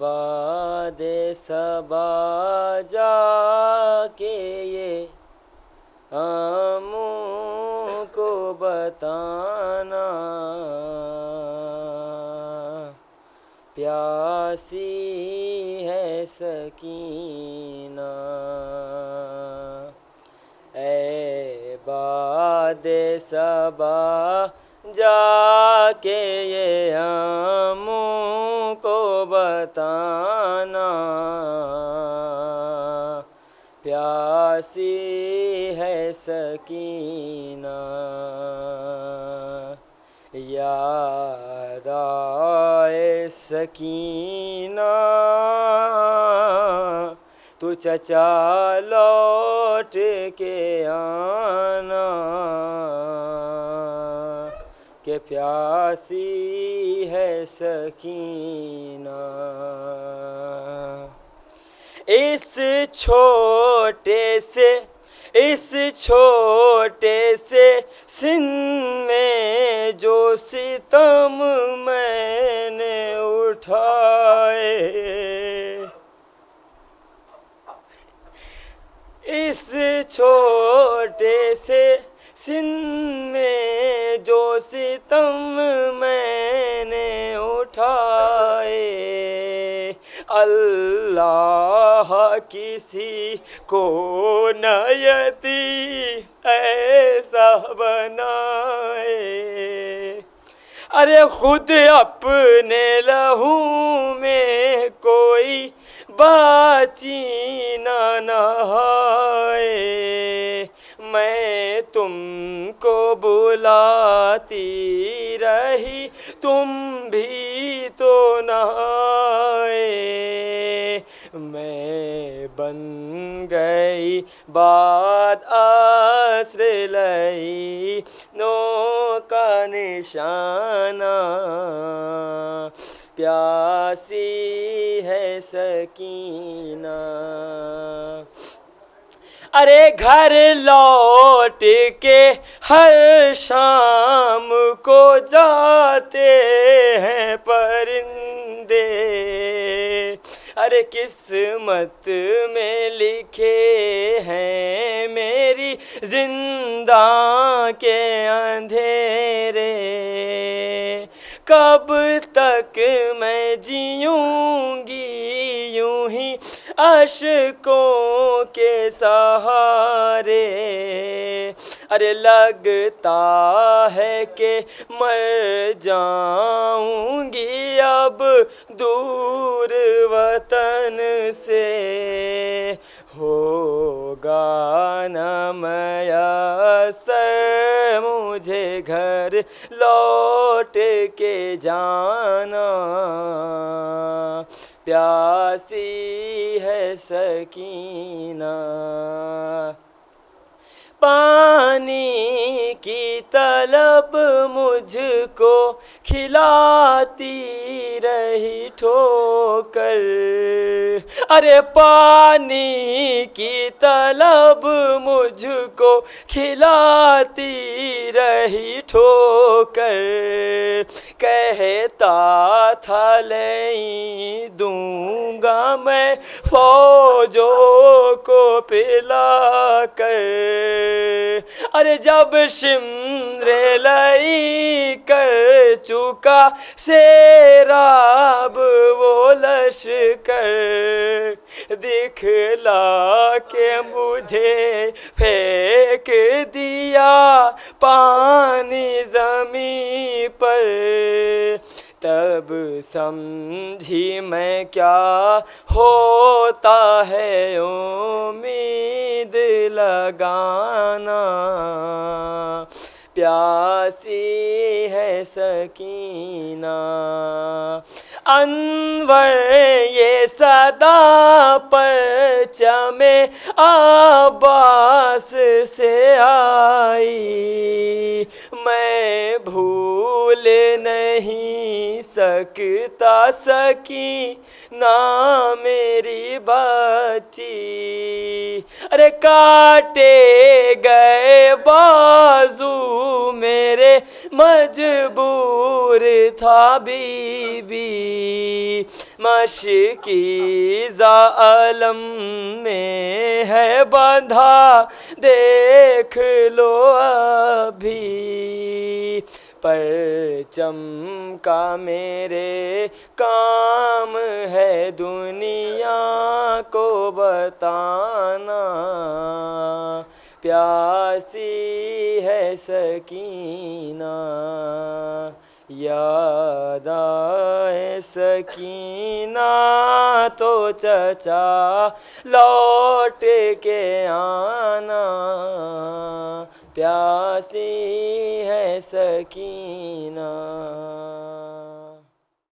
बादे सबा जाके ये हमको बताना, प्यासी है सकीना। ऐ बादे सबा जाके ये हमको बताना, प्यासी है सकीना। याद आए सकीना तू चचा लौट के आना, के प्यासी है सकीना। इस छोटे से सिन में जो सितम मैंने उठाए, इस छोटे से सिन में जो सितम मैंने उठाए, अल्लाह किसी को नयती ऐसा बनाए। अरे खुद अपने लहू में कोई बाची न नहाए, मैं तुमको बुलाती रही तुम भी तो नहाए। मैं बन गई बात आश्रय लई नौका निशाना, प्यासी है सकीना। अरे घर लौट के हर शाम को जाते हैं परिंदे, अरे किस्मत में लिखे हैं मेरी जिंदा के अंधेरे। कब तक मैं जीऊंगी यूं ही अश्कों के सहारे, अरे लगता है कि मर जाऊंगी अब दूर वतन से। होगा न मयसर मुझे घर लौट के जाना, प्यासी है सकीना। पानी की तलब मुझको खिलाती रही ठोकर, अरे पानी की तलब मुझको खिलाती रही ठोकर। कहता था ले दूंगा मैं फौजों को पिला कर, अरे जब शिमरे लई कर चुका सेराब वो लश्कर, दिखला के मुझे फेंक दिया पानी ज़मीं पर। तब समझी मैं क्या होता है उम्मीद लगाना, प्यासी है सकीना। अनवर ये सदा परचा में आबास से आई, मैं भूल नहीं सकता सकी ना मेरी बच्ची। अरे काटे गए बाजू मेरे मजबूर था बीबी, मशकीज़ा अलम में है बंधा, देख लो अभी परचम का मेरे काम है दुनिया को बताना। प्यासी है सकीना, याद आए सकीना तो चचा लौट के आना। प्यासी है सकीना।